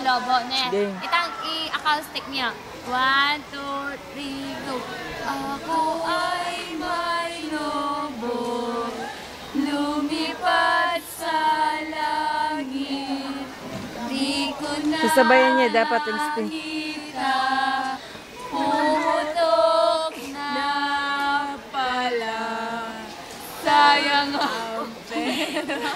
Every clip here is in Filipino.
lobo na. Game. Itang i-acoustic niya. 1, 2, 3, go. Ako ay may lobo, lumipad sa langit. Di ko na Sasabayan niya dapat instinct. nakita, pumutok na pala. Sayang ang pera.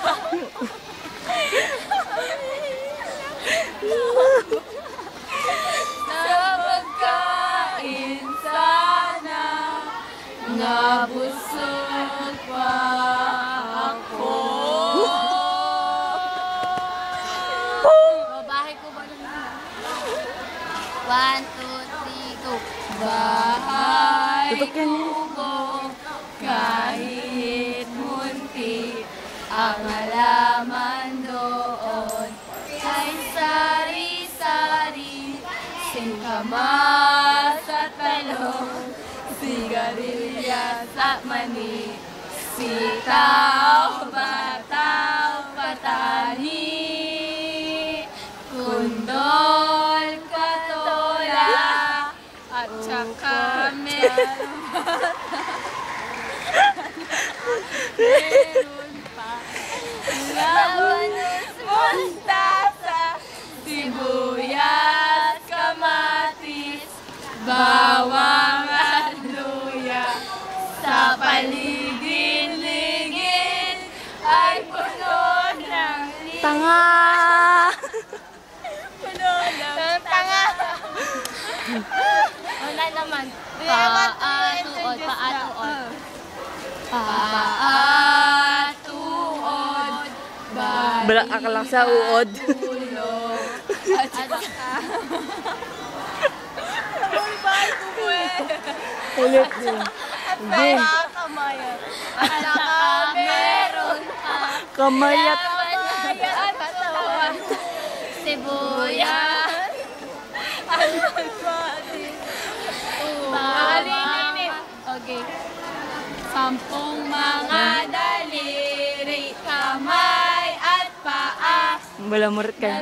Sa pagkain sana, nabusog pa ako. Bahay ko ba naman? 1, 2, 3, go. Bahay Tutok yan eh. kubo, kahit munti, ang halaman doon ay sari-sari, singkamas at talong, sigarilyas at mani, sitaw, bataw, patani, kundol, katola, at saka meron pa labanos, mustasa, sibuyas, kamatis, bawang at luya. Sa paligid-ligid ay puno ng Tanga! puno ng tanga. Wala naman. Paatuod, paatuod. Paatuod, Balak akalak sa uod. ulo, at saka Ulit din. Hindi. kamayan. At saka meron pa Kamayat. kamayan at katawan, sibuyas, almatis, okay. 10 mga daliri, kamay at paa, Wala murit ka. 2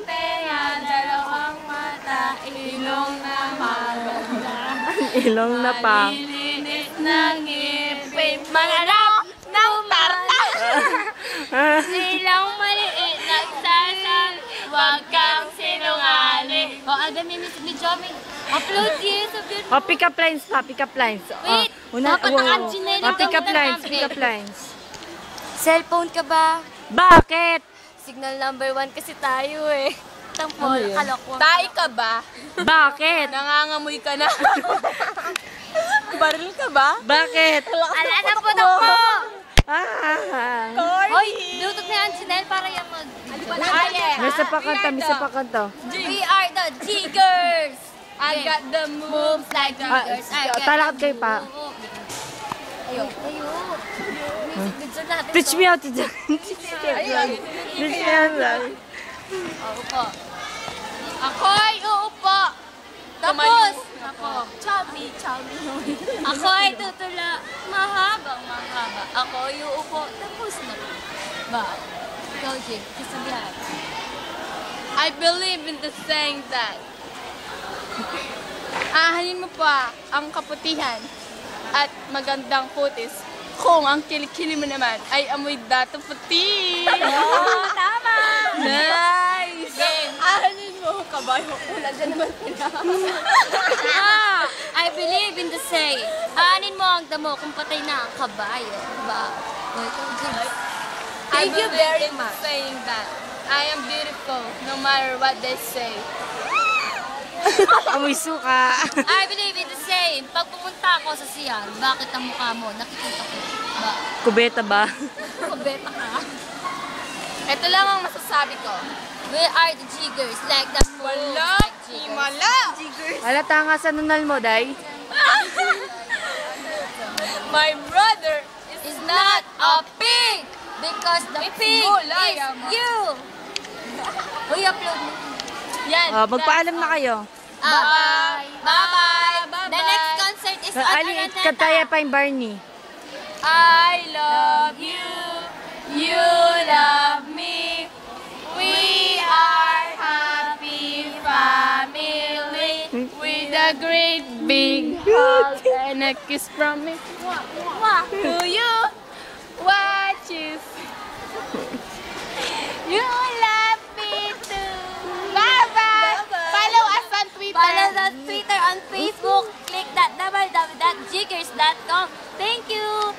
tenga, 2 mata, ilong na maganda, Ilong na pa. malilinis ng ngipin, manarap ng tarta, ilang maliit nagsasal, huwag kang sinungaling. O, aga may video, may upload yes of your... Oh, pick up lines pa. Pick up lines. Wait, dapat naka-generic Oh, pick ka up muna lines. sabi. Pick up lines. Cellphone ka ba? Bakit? Signal number 1 kasi tayo eh. Tampol, Ano yun? kalokohan. Tay ka ba? Bakit? Nangangamoy ka na. Baril ka ba? Bakit? Ala na po na po! Ah. Hoy, lutok na yan, Janelle, para yung mag... Misa pa kanta, misa pa kanta. We are the Jiggers! I got the Moves like Jiggers. Talakad kayo pa. Ayo. Ayo. Music video natin. Teach me how to do. Teach me how to. Uupo. Ako'y uupo. Tapos, ako. Chubby. Ako'y tutula. Mahabang mahaba. Ako'y uupo. Tapos na. Ba? Ikaw, Jig. Kasabihan. I believe in the saying that ahanin mo pa ang kaputihan at magandang kutis kung ang kilikili mo naman ay amoy dato puti. Oo, tama! Nice! Game. Ahanin mo, kabayo. Wala dyan naman pala. I believe in the saying. Hanin mo ang damo kung patay na ang kabayo. Ba? O, ikaw, Jigs. I believe in the saying that I am beautiful no matter what they say. Amoy suka. I believe in the saying. Pag pumunta ako sa siyan, bakit ang mukha mo? Nakikita ko. Ba? Kubeta ba? Kubeta ka. Ito lang ang masasabi ko. We are the Jiggers, like the Wala! Jiggers. Himala! Halata nga sa nunal mo, day. My brother Is not a pig because the pig gulay, is ama. you. Uy, upload mo. Yan. Magpaalam na kayo. Bye. Bye. Bye-bye. The next concert is on Ali, kataya pa yung Barney. I love you. You love me. We are happy a great big hug and a kiss from me to you. Watches. You love me too. Bye-bye. Follow us on Twitter. Follow us on Twitter, on Facebook. Click that www.jiggers.com. Thank you.